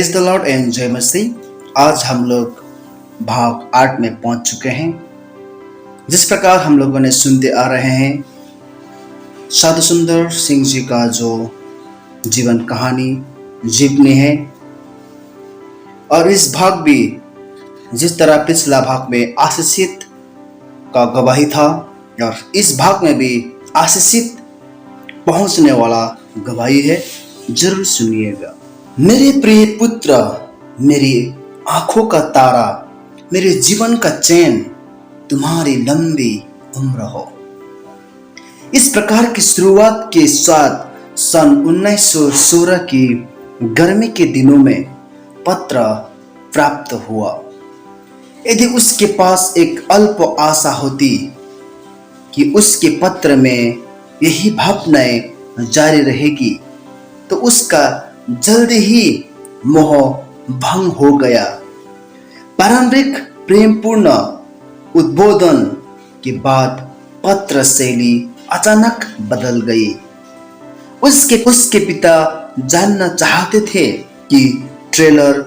Praise the Lord and जय मसीह। आज हम लोग भाग 8 में पहुंच चुके हैं। जिस प्रकार हम लोगों ने सुनते आ रहे हैं साधु सुंदर सिंह जी का जो जीवन कहानी जीवनी है, और इस भाग भी जिस तरह पिछला भाग में आशीषित का गवाही था, और इस भाग में भी आशीषित पहुंचने वाला गवाही है। जरूर सुनिएगा। मेरे प्रिय पुत्र, मेरी आंखों का तारा, मेरे जीवन का चैन, तुम्हारी लंबी उम्र हो। इस प्रकार की शुरुआत के साथ सन 1916 की गर्मी के दिनों में पत्र प्राप्त हुआ। यदि उसके पास एक अल्प आशा होती कि उसके पत्र में यही भावनाएं जारी रहेगी, तो उसका जल्दी ही मोह भंग हो गया। पारंपरिक प्रेमपूर्ण उद्बोधन के बाद पत्र शैली अचानक बदल गई। उसके पिता जानना चाहते थे कि ट्रेलर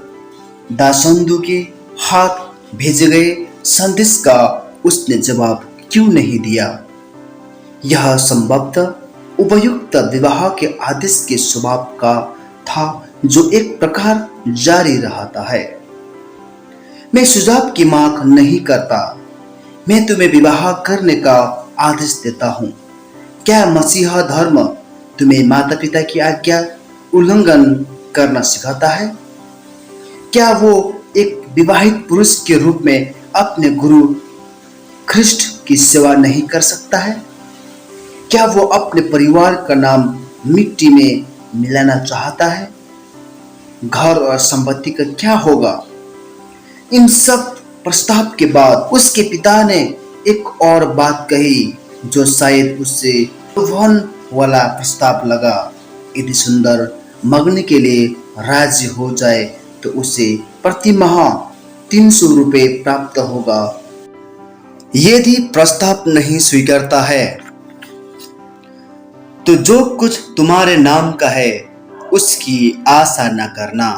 दासंदू के हाथ भेजे गए संदेश का उसने जवाब क्यों नहीं दिया। यह संभवतः उपयुक्त विवाह के आदेश के स्वभाव का था, जो एक प्रकार जारी रहता है। मैं सुझाव की मांग नहीं करता, मैं तुम्हें विवाह करने का आदेश देता हूँ। क्या मसीहा धर्म तुम्हें माता पिता की आज्ञा उल्लंघन करना सिखाता है? क्या वो एक विवाहित पुरुष के रूप में अपने गुरु ख्रिस्ट की सेवा नहीं कर सकता है? क्या वो अपने परिवार का नाम मिट्टी में मिलाना चाहता है? घर और संपत्ति का क्या होगा? इन सब प्रस्ताव के बाद उसके पिता ने एक और बात कही, जो शायद उससे वन वाला प्रस्ताव लगा। यदि सुंदर मगने के लिए राजी हो जाए तो उसे प्रति माह 300 रुपये प्राप्त होगा। यदि प्रस्ताव नहीं स्वीकारता है तो जो कुछ तुम्हारे नाम का है उसकी आशा न करना।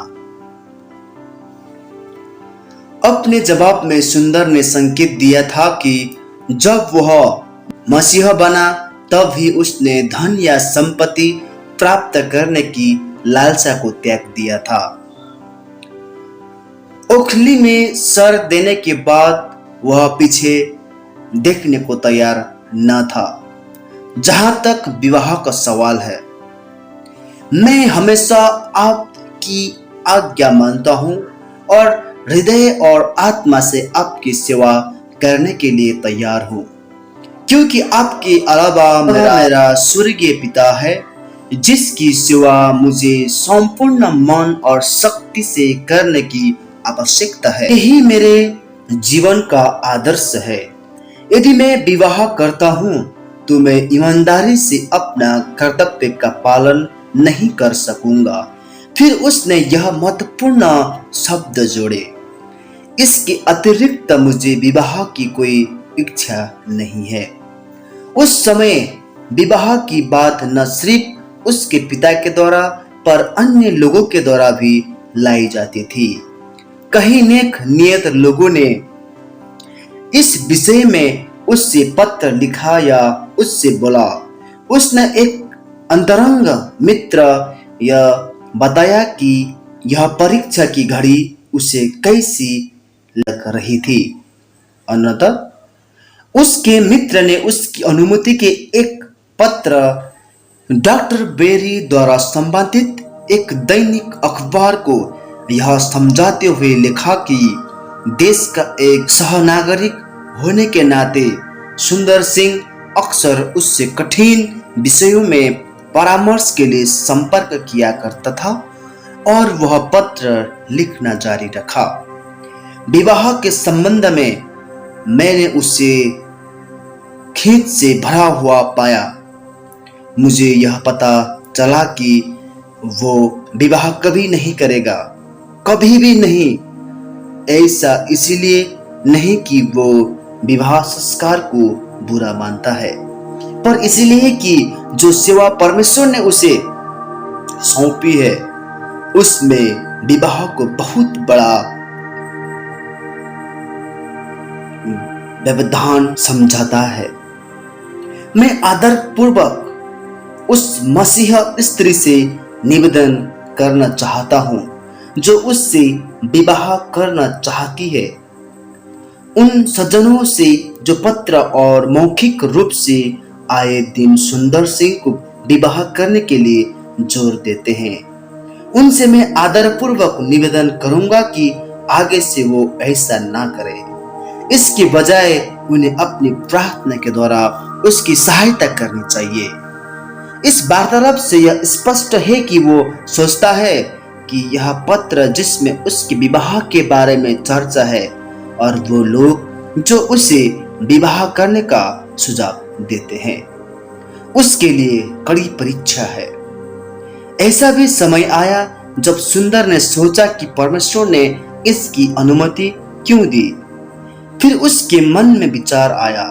अपने जवाब में सुंदर ने संकेत दिया था कि जब वह मसीहा बना तब ही उसने धन या संपत्ति प्राप्त करने की लालसा को त्याग दिया था। ओखली में सर देने के बाद वह पीछे देखने को तैयार न था। जहां तक विवाह का सवाल है, मैं हमेशा आपकी आज्ञा मानता हूं और हृदय और आत्मा से आपकी सेवा करने के लिए तैयार हूं, क्योंकि आपके अलावा मेरा स्वर्गीय पिता है, जिसकी सेवा मुझे संपूर्ण मन और शक्ति से करने की आवश्यकता है। यही मेरे जीवन का आदर्श है। यदि मैं विवाह करता हूं तो मैं ईमानदारी से अपना कर्तव्य का पालन नहीं कर सकूंगा। फिर उसने यह महत्वपूर्ण शब्द जोड़े, इसके अतिरिक्त मुझे विवाह की कोई इच्छा नहीं है। उस समय विवाह की बात न सिर्फ उसके पिता के द्वारा पर अन्य लोगों के द्वारा भी लाई जाती थी। कई नेक नियत लोगों ने इस विषय में उससे पत्र लिखा या उससे बोला। उसने एक अंतरंग मित्र यह बताया कि यह परीक्षा की घड़ी उसे कैसी लग रही थी। अनंतर उसके मित्र ने उसकी अनुमति के एक पत्र डॉक्टर बेरी द्वारा संपादित एक दैनिक अखबार को यह समझाते हुए लिखा कि देश का एक सहनागरिक होने के नाते सुंदर सिंह अक्सर उससे कठिन विषयों में परामर्श के लिए संपर्क किया करता था, और वह पत्र लिखना जारी रखा। विवाह के संबंध में मैंने उसे खेद से भरा हुआ पाया। मुझे यह पता चला कि वो विवाह कभी नहीं करेगा, कभी भी नहीं। ऐसा इसलिए नहीं कि वो विवाह संस्कार को बुरा मानता है, पर इसलिए कि जो सेवा परमेश्वर ने उसे सौंपी है उसमें विवाह को बहुत बड़ा व्यवधान समझाता है। मैं आदरपूर्वक उस मसीह स्त्री से निवेदन करना चाहता हूं जो उससे विवाह करना चाहती है, उन सज्जनों से जो पत्र और मौखिक रूप से आए दिन सुंदर सिंह को विवाह करने के लिए जोर देते हैं। उनसे मैं आदरपूर्वक निवेदन करूंगा कि आगे से वो ऐसा ना करें। इसके बजाय उन्हें अपनी प्रार्थना के द्वारा उसकी सहायता करनी चाहिए। इस वार्तालाप से यह स्पष्ट है कि वो सोचता है कि यह पत्र जिसमें उसके विवाह के बारे में चर्चा है और वो लोग जो उसे विवाह करने का सुझाव देते हैं उसके लिए कड़ी परीक्षा है। ऐसा भी समय आया जब सुंदर ने सोचा कि परमेश्वर ने इसकी अनुमति क्यों दी। फिर उसके मन में विचार आया,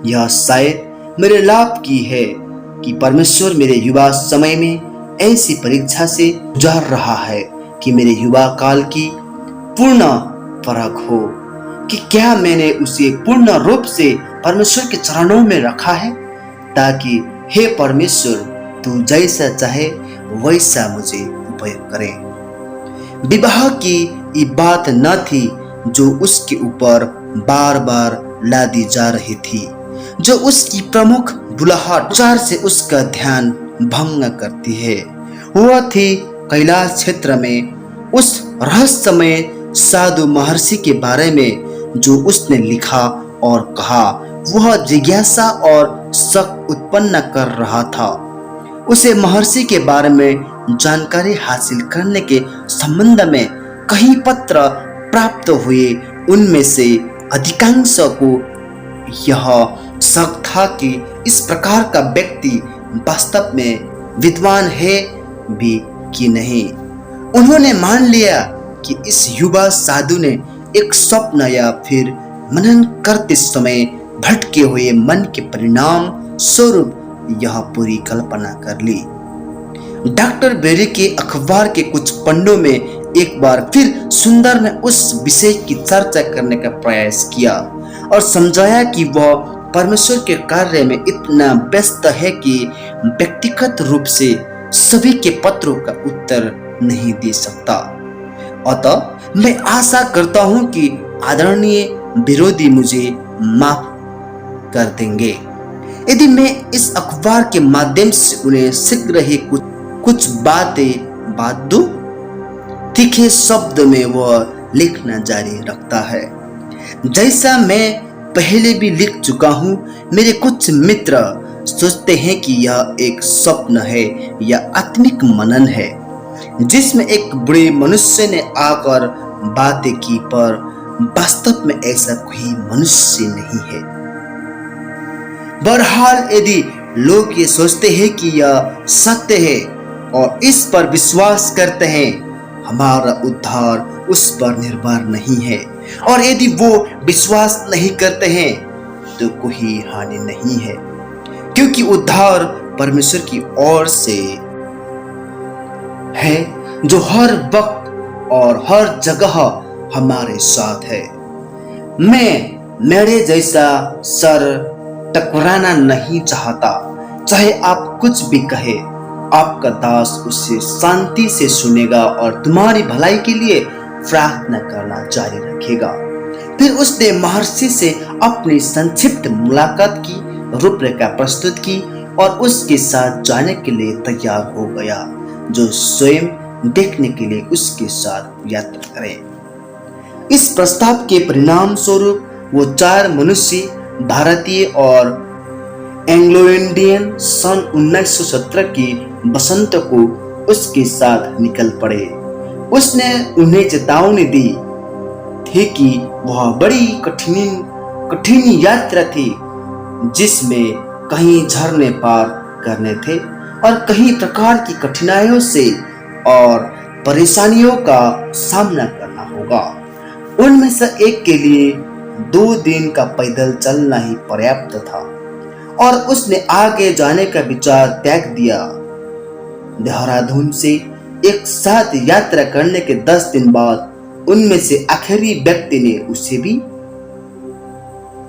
यह शायद मेरे लाभ की है कि परमेश्वर मेरे युवा समय में ऐसी परीक्षा से गुजार रहा है कि मेरे युवा काल की पूर्ण परख हो कि क्या मैंने उसे पूर्ण रूप से परमेश्वर के चरणों में रखा है, ताकि हे परमेश्वर तू जैसा चाहे वैसा मुझे उपयोग करे। विवाह की ये बात न थी जो उसके ऊपर बार बार लादी जा रही थी, जो उसकी प्रमुख बुलाहट विचार से उसका ध्यान भंग करती है। वह थी कैलाश क्षेत्र में उस रहस्यमय साधु महर्षि के बारे में जो उसने लिखा और कहा। वह जिज्ञासा और शक उत्पन्न कर रहा था। उसे महर्षि के बारे में जानकारी हासिल करने के संबंध में कई पत्र प्राप्त हुए। उनमें से अधिकांश को यह शक था कि इस प्रकार का व्यक्ति वास्तव में विद्वान है भी कि नहीं। उन्होंने मान लिया कि इस युवा साधु ने एक स्वप्न या फिर मनन करते समय भटके हुए मन के परिणाम स्वरूप यह पूरी कल्पना कर ली। डॉक्टर बेरी के अखबार के कुछ पन्नों में एक बार फिर सुंदर ने उस विषय की चर्चा करने का प्रयास किया और समझाया कि वह परमेश्वर के कार्य में इतना व्यस्त है कि व्यक्तिगत रूप से सभी के पत्रों का उत्तर नहीं दे सकता। अतः मैं आशा करता हूं कि आदरणीय विरोधी मुझे माफ कर देंगे यदि मैं इस अखबार के माध्यम से उन्हें शीघ्र ही कुछ बातें बात दूं। तीखे शब्द में वह लिखना जारी रखता है। जैसा मैं पहले भी लिख चुका हूं, मेरे कुछ मित्र सोचते हैं कि यह एक स्वप्न है या आत्मिक मनन है जिसमें एक बड़े मनुष्य ने आकर बातें की, पर वास्तव में ऐसा कोई मनुष्य नहीं है। बहरहाल यदि लोग ये सोचते हैं कि यह सत्य है और इस पर विश्वास करते हैं, हमारा उद्धार उस पर निर्भर नहीं है। और यदि वो विश्वास नहीं करते हैं तो कोई हानि नहीं है, क्योंकि उद्धार परमेश्वर की ओर से है जो हर वक्त और हर जगह हमारे साथ है। मैं मेरे जैसा सर टकराना नहीं चाहता, चाहे आप कुछ भी कहे। आपका दास उसे शांति से सुनेगा और तुम्हारी भलाई के लिए प्रार्थना करना जारी रखेगा। फिर उसने महर्षि से अपनी संक्षिप्त मुलाकात की रूपरेखा प्रस्तुत की और उसके साथ जाने के लिए तैयार हो गया, जो स्वयं देखने के लिए उसके साथ यात्रा करे। इस प्रस्ताव के परिणाम स्वरूप वो 4 मनुष्य भारतीय और एंग्लो इंडियन सन 1917 की बसंत को उसके साथ निकल पड़े। उसने उन्हें चेतावनी दी थी कि वह बड़ी कठिन यात्रा थी, जिसमें कहीं झरने पार करने थे और कई प्रकार की कठिनाइयों से और परेशानियों का सामना करना होगा। उनमें से एक के लिए 2 दिन का पैदल चलना ही पर्याप्त था और उसने आगे जाने का विचार त्याग दिया। देहरादून से एक साथ यात्रा करने के 10 दिन बाद उनमें से आखिरी व्यक्ति ने उसे भी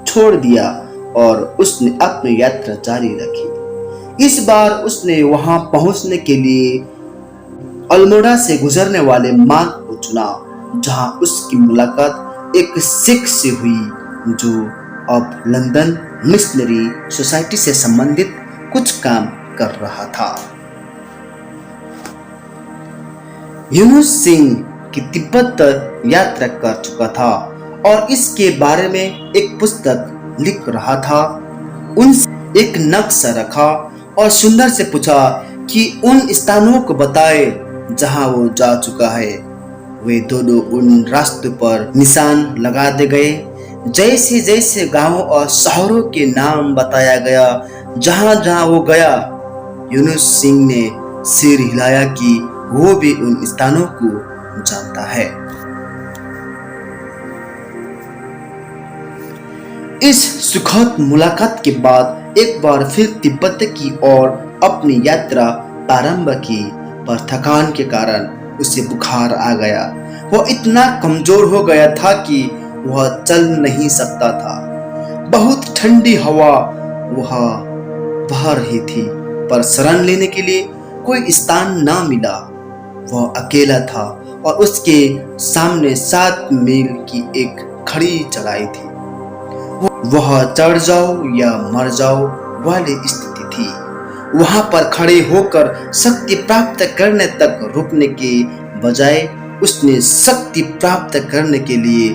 छोड़ दिया और उसने अपनी यात्रा जारी रखी। इस बार उसने वहां पहुंचने के लिए अल्मोड़ा से गुजरने वाले मार्ग को चुना, जहां उसकी मुलाकात एक सिख से हुई जो अब लंदन मिशनरी सोसाइटी से संबंधित कुछ काम कर रहा था। यूनुस सिंह की तिब्बत यात्रा कर चुका था और इसके बारे में एक पुस्तक लिख रहा था। उनसे एक नक्शा रखा और सुंदर से पूछा कि उन स्थानों को बताए जहां वो जा चुका है। वे दोनों उन रास्तों पर निशान लगा दे गए। जैसे जैसे गांवों और शहरों के नाम बताया गया, जहां जहां वो गया, यूनुस सिंह ने सिर हिलाया कि वो भी उन स्थानों को जानता है। इस सुखद मुलाकात के बाद एक बार फिर तिब्बत की ओर अपनी यात्रा प्रारंभ की, पर थकान के कारण उसे बुखार आ गया। वह इतना कमजोर हो गया था कि वह चल नहीं सकता था। बहुत ठंडी हवा वह बह रही थी, पर शरण लेने के लिए कोई स्थान ना मिला। वह अकेला था और उसके सामने 7 मील की एक खड़ी चढ़ाई थी। वह चढ़ जाओ या मर जाओ वाली स्थिति थी। वहां पर खड़े होकर शक्ति प्राप्त करने तक रुकने के बजाय उसने शक्ति प्राप्त करने के लिए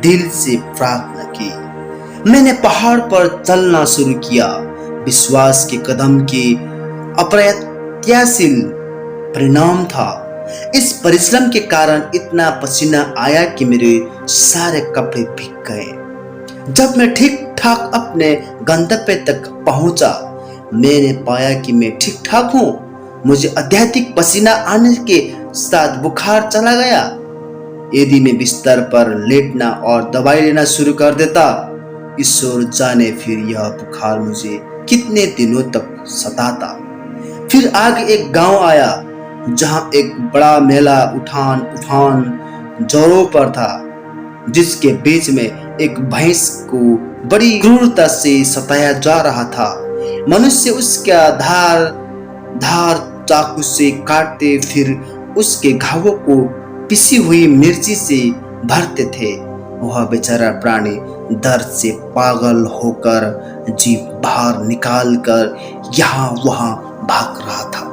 दिल से प्रार्थना की। मैंने पहाड़ पर चलना शुरू किया। विश्वास के कदम के अप्रत्याशित परिणाम था। इस परिश्रम के कारण इतना पसीना आया कि मेरे सारे कपड़े भीग गए। जब मैं ठीक ठाक अपने गंतव्य तक पहुंचा, मैंने पाया कि मैं ठीक ठाक हूँ। मुझे अत्यधिक पसीना आने के साथ बुखार चला गया। यदि मैं बिस्तर पर लेटना और दवाई लेना शुरू कर देता, ईश्वर जाने फिर यह बुखार मुझे कितने दिनों तक सताता। फिर आगे एक गांव आया जहां एक बड़ा मेला उफान जोरों पर था, जिसके बीच में एक भैंस को बड़ी क्रूरता से सताया जा रहा था। मनुष्य उसका धार चाकू से काटते, फिर उसके घावों को पिसी हुई मिर्ची से भरते थे। वह बेचारा प्राणी दर्द से पागल होकर जीभ बाहर निकालकर यहाँ वहां भाग रहा था,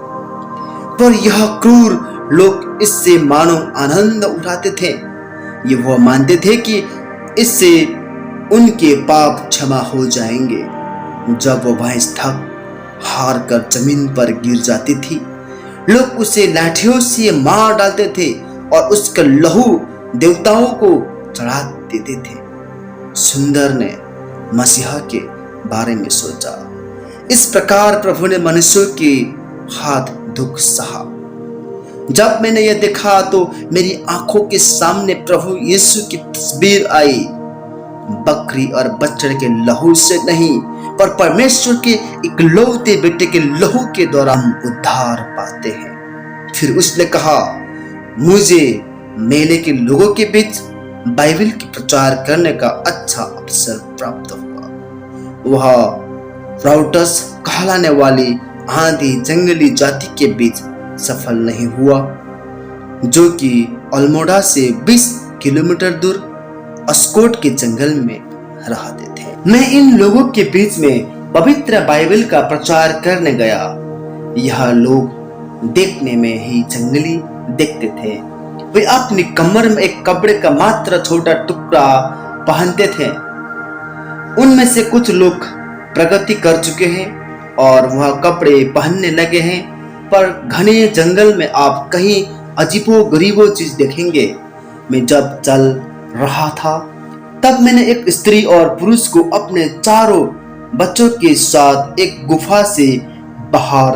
पर यह क्रूर लोग इससे मानो आनंद उठाते थे। ये वह मानते थे कि इससे उनके पाप क्षमा हो जाएंगे। जब वह भैंस थक हार कर जमीन पर गिर जाती थी, लोग उसे लाठियों से मार डालते थे और उसका लहू देवताओं को चढ़ा देते थे। सुंदर ने मसीहा के बारे में सोचा। इस प्रकार प्रभु ने मनुष्यों के हाथ दुख सहा। जब मैंने यह देखा तो मेरी आंखों के सामने प्रभु यीशु की तस्वीर आई। बकरी और बछड़े के लहू से नहीं, पर परमेश्वर के इकलौते बेटे के लहू के द्वारा हम उद्धार पाते हैं। फिर उसने कहा, मुझे मेले के लोगों के बीच बाइबल की प्रचार करने का अच्छा अवसर प्राप्त हुआ। वह राउटस कहलाने वाली आंधी जंगली जाति के बीच सफल नहीं हुआ, जो कि अल्मोड़ा से 20 किलोमीटर दूर अस्कोट के जंगल में रहते थे। मैं इन लोगों के बीच में पवित्र बाइबल का प्रचार करने गया। यह लोग देखने में ही जंगली देखते थे। वे अपनी कमर में एक कपड़े का मात्र छोटा टुकड़ा पहनते थे। उनमें से कुछ लोग प्रगति कर चुके हैं और वह कपड़े पहनने लगे हैं, पर घने जंगल में आप कहीं अजीबो गरीबो चीज देखेंगे। मैं जब चल रहा था तब मैंने एक स्त्री और पुरुष को अपने चारों बच्चों के साथ एक गुफा से बाहर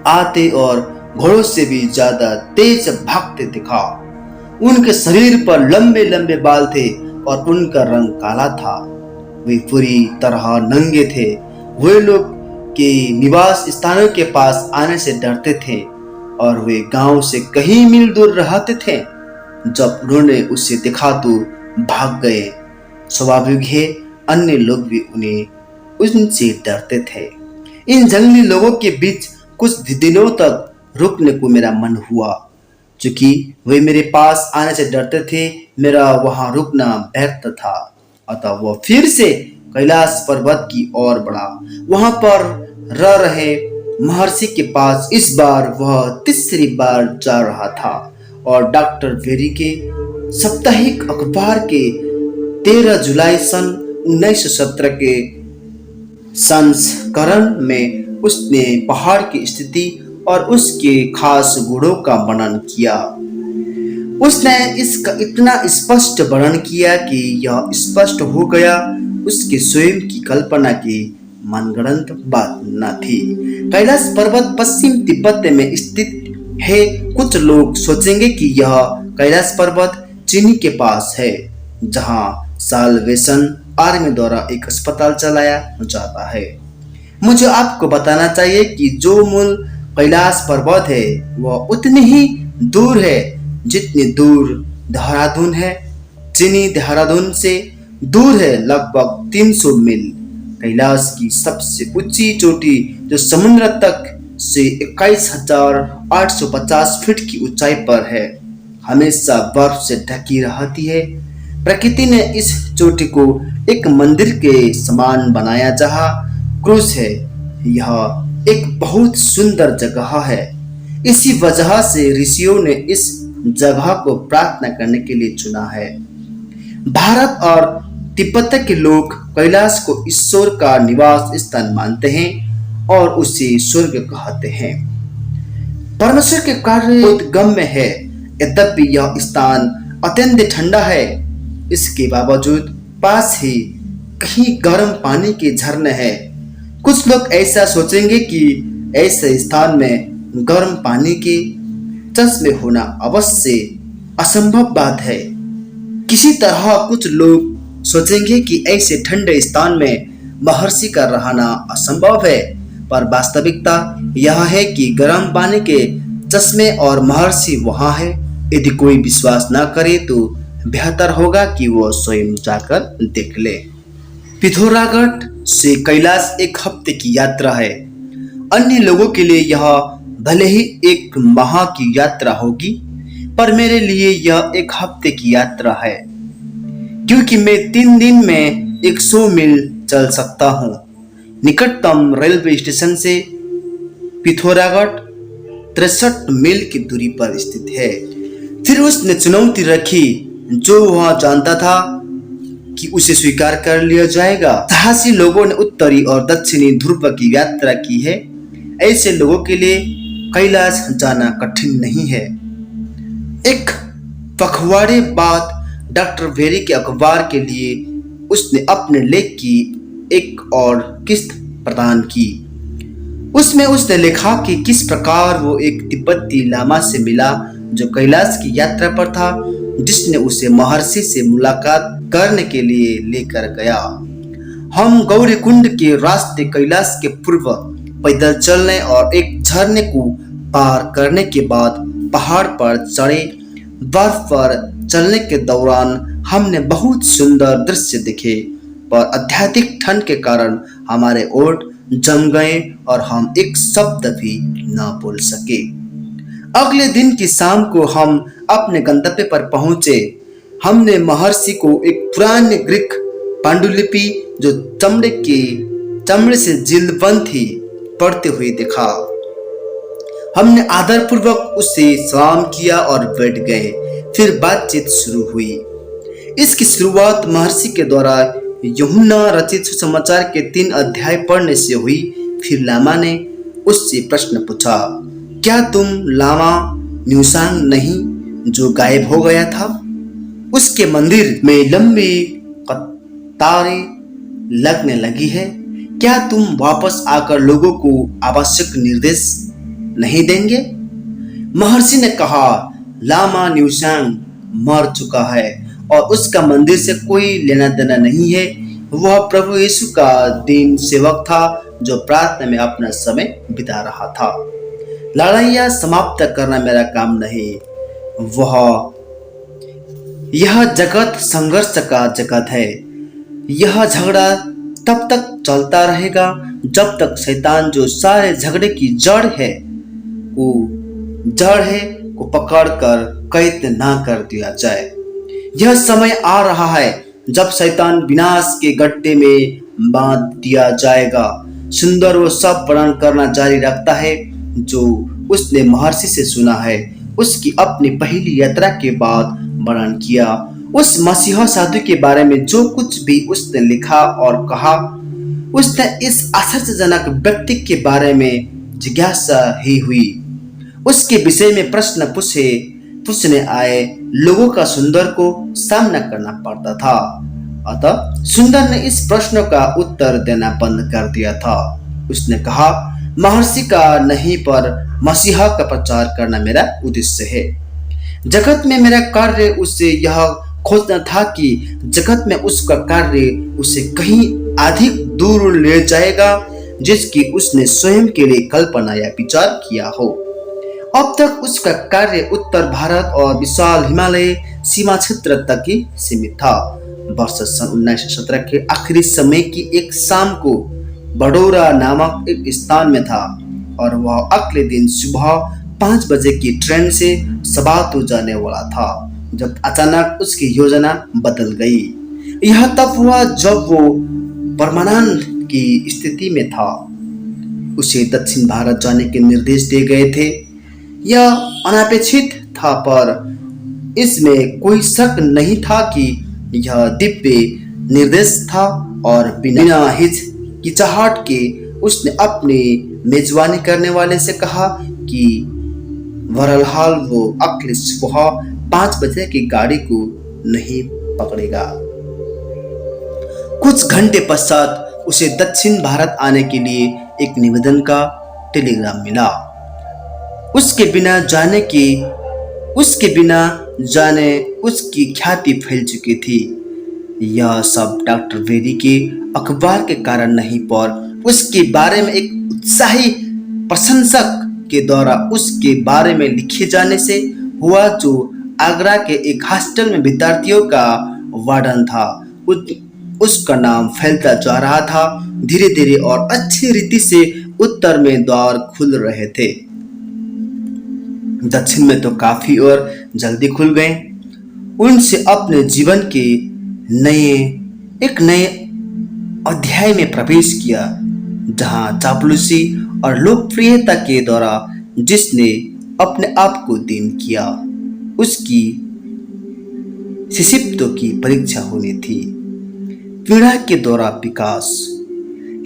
आते और घोड़ों से भी ज्यादा तेज भागते दिखा। उनके शरीर पर लंबे लंबे बाल थे और उनका रंग काला था। वे पूरी तरह नंगे थे। वे लोग के निवास स्थानों के पास आने से डरते थे। और वे गांव से कहीं मील दूर रहते थे। जब उन्होंने उसे देखा तो भाग गए। स्वाभाविक है, अन्य लोग भी उनसे डरते थे। इन जंगली लोगों के बीच कुछ दिनों तक रुकने को मेरा मन हुआ। चूंकि वे मेरे पास आने से डरते थे, मेरा वहां रुकना व्यर्थ था। अतः वह फिर से कैलाश पर्वत की ओर बढ़ा। वहां पर रह रहे महर्षि के पास इस बार वह तीसरी बार जा रहा था और डॉक्टर वेरी के साप्ताहिक अखबार के 13 जुलाई सन 1917 के संस्करण में उसने पहाड़ की स्थिति और उसके खास गुणों का वर्णन किया। उसने इसका इतना स्पष्ट वर्णन किया कि यह स्पष्ट हो गया उसके स्वयं की कल्पना की मनगढ़ंत बात न थी। कैलाश पर्वत पश्चिम तिब्बत में स्थित है। कुछ लोग सोचेंगे कि यह कैलाश पर्वत चीनी के पास है, जहां साल्वेशन आर्मी द्वारा एक अस्पताल चलाया जाता है। मुझे आपको बताना चाहिए कि जो मूल कैलाश पर्वत है वह उतनी ही दूर है जितनी दूर देहरादून है। चीनी देहरादून से दूर है लगभग 300 मील। कैलाश की सबसे ऊंची चोटी जो समुद्र तक से 21,850 फीट की ऊंचाई पर है, हमेशा बर्फ से ढकी रहती है। प्रकृति ने इस चोटी को एक मंदिर के समान बनाया जहाँ क्रूस है। यह एक बहुत सुंदर जगह है। इसी वजह से ऋषियों ने इस जगह को प्रार्थना करने के लिए चुना है। भारत और तिब्बत के लोग कैलाश को ईश्वर का निवास स्थान मानते हैं और उसे स्वर्ग कहते हैं। परमेश्वर के कार्य उद्गम्य है। यद्यपि यह स्थान अत्यंत ठंडा है, इसके बावजूद पास ही कहीं गर्म पानी के झरने हैं। कुछ लोग ऐसा सोचेंगे कि ऐसे स्थान में गर्म पानी के चश्मे होना अवश्य असंभव बात है। किसी तरह कुछ लोग सोचेंगे कि ऐसे ठंडे स्थान में महर्षि का रहना असंभव है, पर वास्तविकता यह है कि गर्म पानी के चश्मे और महर्षि वहां है। यदि कोई विश्वास न करे तो बेहतर होगा कि वो स्वयं जाकर देख ले। पिथौरागढ़ से कैलाश एक हफ्ते की यात्रा है। अन्य लोगों के लिए यह भले ही एक माह की यात्रा होगी, पर मेरे लिए यह एक हफ्ते की यात्रा है, क्योंकि मैं 3 दिन में 100 मील चल सकता हूँ। निकटतम रेलवे स्टेशन से पिथौरागढ़ 63 मील की दूरी पर स्थित है। फिर उसने चुनौती रखी, जो वह जानता था कि उसे स्वीकार कर लिया जाएगा। साहसी लोगों ने उत्तरी और दक्षिणी ध्रुव की यात्रा की है। ऐसे लोगों के लिए कैलाश जाना कठिन नहीं है। एक पखवाड़े बाद डॉक्टर वेरी के अखबार के लिए उसने अपने लेख की एक और किस्त प्रदान की। उसमें उसने लिखा कि किस प्रकार वो एक तिब्बती लामा से मिला जो कैलाश की यात्रा पर था, जिसने उसे महर्षि से मुलाकात करने के लिए लेकर गया। हम गौरी कुंड के रास्ते कैलाश के पूर्व पैदल चलने और एक झरने को पार करने के बाद पहाड़ पर चढ़े। बर्फ पर चलने के दौरान हमने बहुत सुंदर दृश्य देखे, पर अत्यधिक ठंड के कारण हमारे ओठ जम गए और हम एक शब्द भी न बोल सके। अगले दिन की शाम को हम अपने गंतव्य पर पहुंचे। हमने महर्षि को एक पुरानी ग्रीक पांडुलिपि जो चमड़े से जिल्दबंद थी पढ़ते हुए देखा। हमने आदरपूर्वक उसे सलाम किया और बैठ गए। फिर बातचीत शुरू हुई। इसकी शुरुआत महर्षि के द्वारा यूहन्ना रचित सुसमाचार के 3 अध्याय पढ़ने से हुई। फिर लामा ने उससे प्रश्न पूछा, क्या तुम लामा न्यूसांग नहीं जो गायब हो गया था? उसके मंदिर में लंबी कतारें लगने लगी है। क्या तुम वापस आकर लोगों को आवश्यक निर्देश नहीं देंगे? महर्षि ने कहा, लामा न्यूसांग मर चुका है और उसका मंदिर से कोई लेना देना नहीं है। वह प्रभु यीशु का दीन सेवक था जो प्रार्थना में अपना समय बिता रहा था। लड़ाइयाँ समाप्त करना मेरा काम नहीं। वह यह जगत संघर्ष का जगत है। यह झगड़ा तब तक चलता रहेगा जब तक शैतान जो सारे झगड़े की जड़ है को पकड़कर कैद ना कर दिया जाए। यह समय आ रहा है जब शैतान विनाश के गड्ढे में बांध दिया जाएगा। सुंदर वो सब वर्णन करना जारी रखता है जो उसने महर्षि से सुना है। उसकी अपनी पहली यात्रा के बाद वर्णन किया। उस मसीहा साधु के बारे में जो कुछ भी उसने लिखा और कहा, उसने इस आश्चर्यजनक व्यक्ति के बारे में जिज्ञासा ही हुई। उसके विषय में प्रश्न पूछने आए लोगों का सुंदर को सामना करना पड़ता था। अतः सुंदर ने इस प्रश्न का उत्तर देना बंद कर दिया था। उसने कहा, महर्षि का नहीं पर मसीहा का प्रचार करना मेरा उद्देश्य है। जगत में मेरा कार्य उसे यह खोजना था कि जगत में उसका कार्य उसे कहीं अधिक दूर ले जाएगा जिसकी उसने स्वयं के लिए कल्पना या विचार किया हो। अब तक उसका कार्य उत्तर भारत और विशाल हिमालय सीमा क्षेत्र तक ही सीमित था। वर्ष सन 1917 के आखिरी समय की एक शाम को बडोरा नामक एक स्थान में था और वह अगले दिन सुबह 5 बजे की ट्रेन से सबातो जाने वाला था जब अचानक उसकी योजना बदल गई। यह तब हुआ जब वो परमानंद की स्थिति में था। उसे दक्षिण भारत जाने के निर्देश दिए गए थे। यह अनापेक्षित था पर इसमें कोई शक नहीं था कि यह दिव्य निर्देश था और बिना हिचकिचाहट के उसने अपने मेजबानी करने वाले से कहा कि बहरहाल वो अगले सुबह 5 बजे की गाड़ी को नहीं पकड़ेगा। कुछ घंटे पश्चात उसे दक्षिण भारत आने के लिए एक निवेदन का टेलीग्राम मिला। उसके बिना जाने उसकी ख्याति फैल चुकी थी। यह सब डॉक्टर वेरी के अखबार के कारण नहीं पर उसके बारे में एक उत्साही प्रशंसक के द्वारा उसके बारे में लिखे जाने से हुआ जो आगरा के एक हॉस्टल में विद्यार्थियों का वार्डन था। उसका नाम फैलता जा रहा था। धीरे धीरे और अच्छी रीति से उत्तर में द्वार खुल रहे थे। दक्षिण में तो काफी और जल्दी खुल गए। उनसे अपने जीवन के एक नए अध्याय में प्रवेश किया जहां चापलूसी और लोकप्रियता के द्वारा जिसने अपने आप को दीन किया उसकी शिक्षित्व की परीक्षा होनी थी। पीड़ा के द्वारा विकास।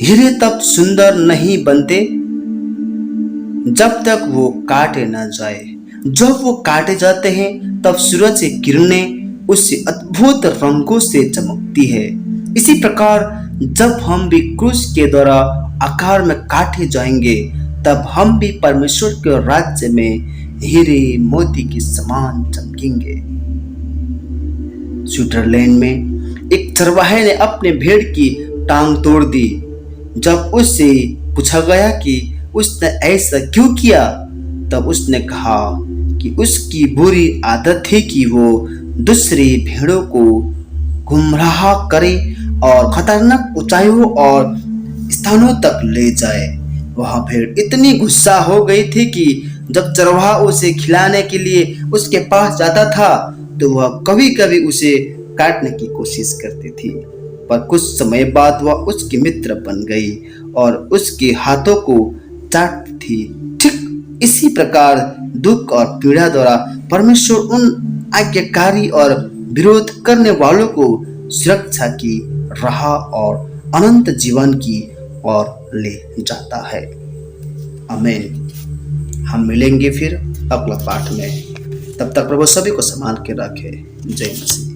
हीरे तब सुंदर नहीं बनते जब तक वो काटे न जाए। जब वो काटे जाते हैं तब सूरज की किरणें उससे अद्भुत रंगों से चमकती है। इसी प्रकार जब हम भी क्रूस के द्वारा आकार में काटे जाएंगे तब हम भी परमेश्वर के राज्य में हीरे मोती के समान चमकेंगे। स्विट्जरलैंड में एक चरवाहे ने अपने भेड़ की टांग तोड़ दी। जब उससे पूछा गया कि उसने ऐसा क्यों किया तब उसने कहा कि उसकी बुरी आदत थी कि वो दूसरी भेड़ों को गुमराह करे और खतरनाक ऊंचाइयों और स्थानों तक ले जाए। वह भेड़ इतनी गुस्सा हो गई थी कि जब चरवाहा उसे खिलाने के लिए उसके पास जाता था तो वह कभी कभी उसे काटने की कोशिश करती थी, पर कुछ समय बाद वह उसकी मित्र बन गई और उसके हाथों को चाटती थी। ठीक इसी प्रकार दुख और पीड़ा द्वारा परमेश्वर उन आज्ञाकारी और विरोध करने वालों को सुरक्षा की राह और अनंत जीवन की ओर ले जाता है। आमीन। हम मिलेंगे फिर अगला पाठ में। तब तक प्रभु सभी को संभाल के रखे। जय मसीह।